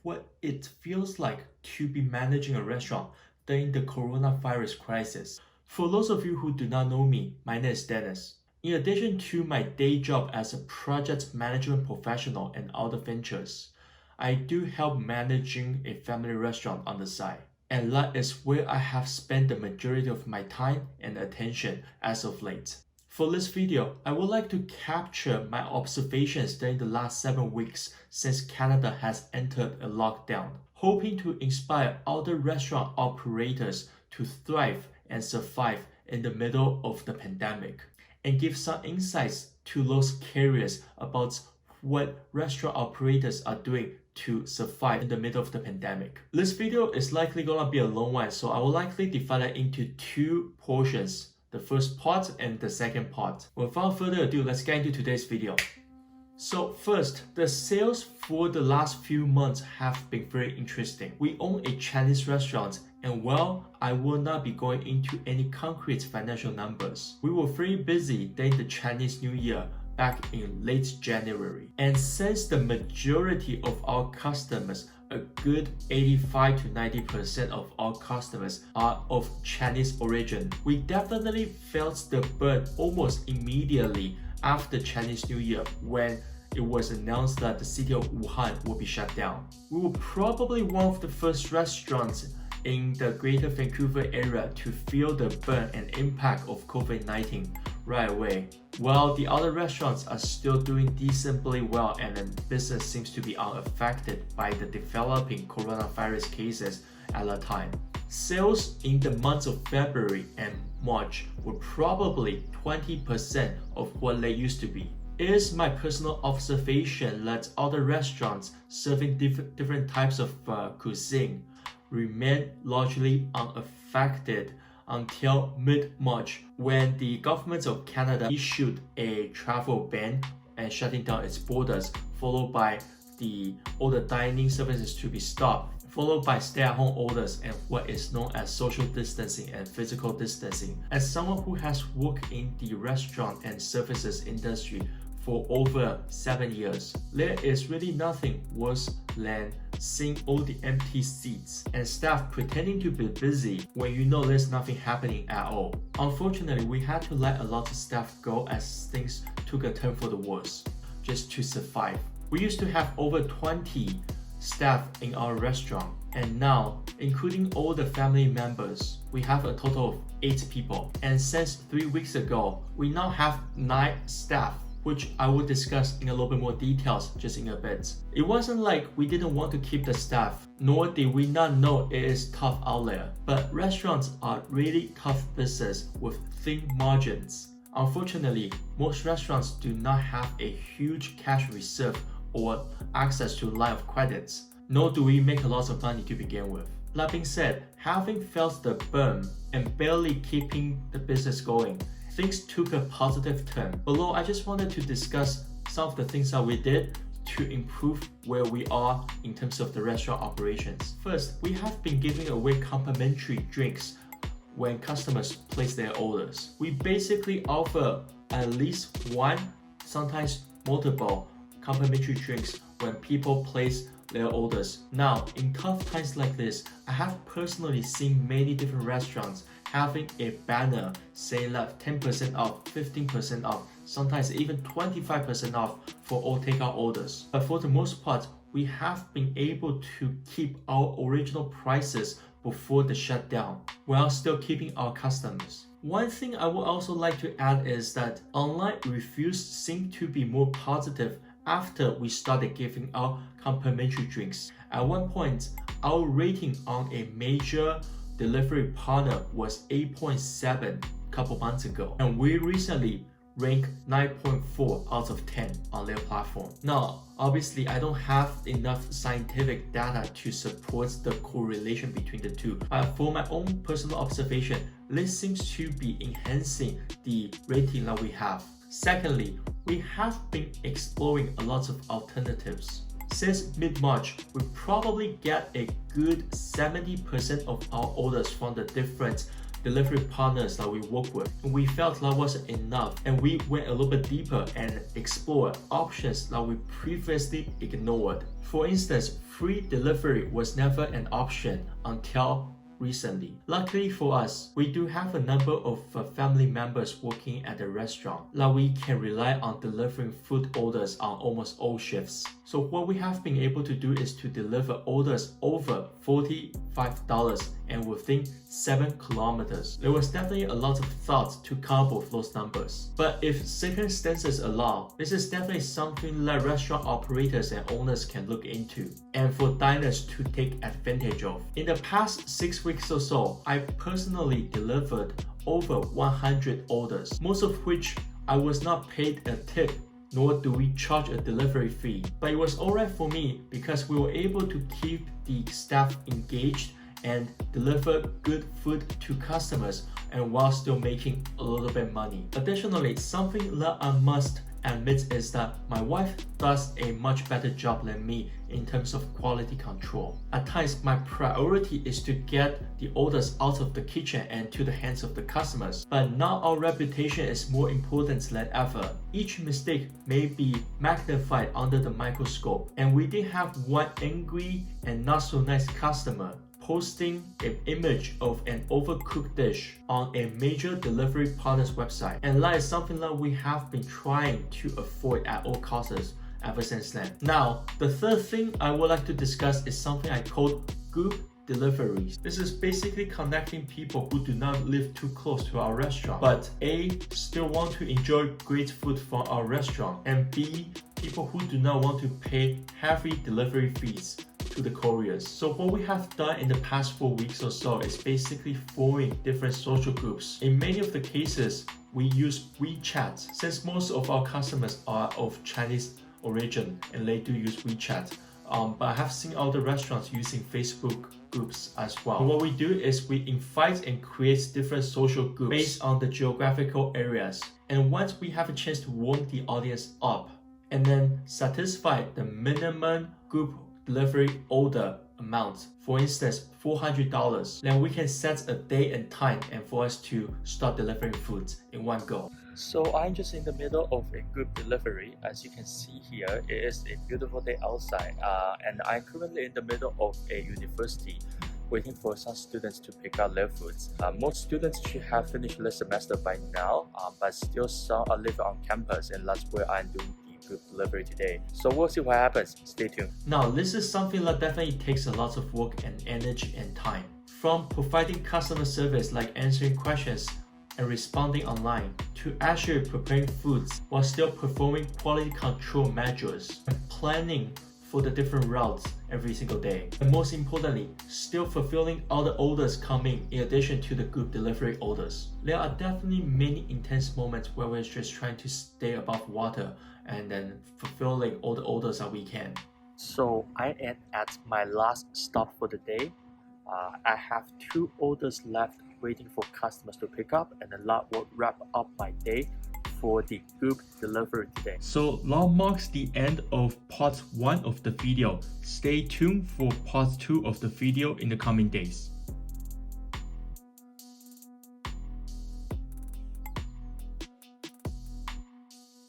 what it feels like to be managing a restaurant during the coronavirus crisis. For those of you who do not know me, my name is Dennis. In addition to my day job as a project management professional and other ventures, I do help managing a family restaurant on the side. And that is where I have spent the majority of my time and attention as of late. For this video, I would like to capture my observations during the last 7 weeks since Canada has entered a lockdown, hoping to inspire other restaurant operators to thrive and survive in the middle of the pandemic, and give some insights to those curious about what restaurant operators are doing to survive in the middle of the pandemic. This video is likely gonna be a long one, so I will likely divide it into 2 portions, the first part and the second part. Without further ado, let's get into today's video. So first, the sales for the last few months have been very interesting. We own a Chinese restaurant, and while I will not be going into any concrete financial numbers, we were very busy during the Chinese New Year back in late January. And since the majority of our customers, a good 85 to 90% of our customers are of Chinese origin, we definitely felt the burn almost immediately after Chinese New Year when it was announced that the City of Wuhan will be shut down. We were probably one of the first restaurants in the Greater Vancouver area to feel the burn and impact of COVID-19 right away, while the other restaurants are still doing decently well and the business seems to be unaffected by the developing coronavirus cases at the time. Sales in the months of February and March were probably 20% of what they used to be. It is my personal observation that other restaurants serving different types of cuisine remain largely unaffected until mid-March, when the government of Canada issued a travel ban and shutting down its borders, followed by all the dining services to be stopped, followed by stay-at-home orders and what is known as social distancing and physical distancing. As someone who has worked in the restaurant and services industry for over 7 years, there is really nothing worse than seeing all the empty seats and staff pretending to be busy when you know there's nothing happening at all. Unfortunately, we had to let a lot of staff go as things took a turn for the worse just to survive. We used to have over 20 staff in our restaurant, and now, including all the family members, we have a total of 8 people. And since 3 weeks ago, we now have 9 staff, which I will discuss in a little bit more details just in a bit. It wasn't like we didn't want to keep the staff, nor did we not know it is tough out there, but restaurants are really tough business with thin margins. Unfortunately, most restaurants do not have a huge cash reserve or access to line of credits, nor do we make a lot of money to begin with. That being said, having felt the burn and barely keeping the business going, things took a positive turn. Below, I just wanted to discuss some of the things that we did to improve where we are in terms of the restaurant operations. First, we have been giving away complimentary drinks when customers place their orders. We basically offer at least 1, sometimes multiple complimentary drinks when people place their orders. Now, in tough times like this, I have personally seen many different restaurants having a banner saying that 10% off, 15% off, sometimes even 25% off for all takeout orders. But for the most part, we have been able to keep our original prices before the shutdown, while still keeping our customers. One thing I would also like to add is that online reviews seem to be more positive after we started giving out complimentary drinks. At one point, our rating on a major delivery partner was 8.7 a couple months ago, and we recently ranked 9.4 out of 10 on their platform. Now, obviously, I don't have enough scientific data to support the correlation between the two, but for my own personal observation, this seems to be enhancing the rating that we have. Secondly, we have been exploring a lot of alternatives. Since mid-March, we probably get a good 70% of our orders from the different delivery partners that we work with. We felt that wasn't enough, and we went a little bit deeper and explored options that we previously ignored. For instance, free delivery was never an option until recently. Luckily for us, we do have a number of family members working at the restaurant that we can rely on delivering food orders on almost all shifts. So what we have been able to do is to deliver orders over $45 and within 7 kilometers. There was definitely a lot of thought to come up with those numbers. But if circumstances allow, this is definitely something that restaurant operators and owners can look into and for diners to take advantage of. In the past 6 weeks or so, I personally delivered over 100 orders, most of which I was not paid a tip, nor do we charge a delivery fee. But it was alright for me because we were able to keep the staff engaged and deliver good food to customers and while still making a little bit money. Additionally, something that I must admit is that my wife does a much better job than me in terms of quality control. At times, my priority is to get the orders out of the kitchen and to the hands of the customers. But now our reputation is more important than ever. Each mistake may be magnified under the microscope, and we did have one angry and not so nice customer posting an image of an overcooked dish on a major delivery partner's website. And that is something that we have been trying to avoid at all costs ever since then. Now, the third thing I would like to discuss is something I call group deliveries. This is basically connecting people who do not live too close to our restaurant, but A, still want to enjoy great food from our restaurant, and B, people who do not want to pay heavy delivery fees to the couriers. So what we have done in the past 4 weeks or so is basically forming different social groups. In many of the cases, we use WeChat, since most of our customers are of Chinese origin and they do use WeChat. But I have seen other restaurants using Facebook groups as well. And what we do is we invite and create different social groups based on the geographical areas. And once we have a chance to warm the audience up and then satisfy the minimum group delivery order amount, for instance $400, then we can set a day and time and for us to start delivering food in one go. So I'm just in the middle of a group delivery. As you can see here, it is a beautiful day outside, and I'm currently in the middle of a university waiting for some students to pick up their foods. Most students should have finished the semester by now, but still some are living on campus, and that's where I'm doing group delivery today. So we'll see what happens. Stay tuned. Now, this is something that definitely takes a lot of work and energy and time. From providing customer service like answering questions and responding online, to actually preparing foods while still performing quality control measures and planning for the different routes every single day. And most importantly, still fulfilling all the orders coming in addition to the group delivery orders. There are definitely many intense moments where we're just trying to stay above water and then fulfilling all the orders that we can. So I am at my last stop for the day. I have 2 orders left waiting for customers to pick up, and then that will wrap up my day for the group delivery today. So that marks the end of part 1 of the video. Stay tuned for part 2 of the video in the coming days.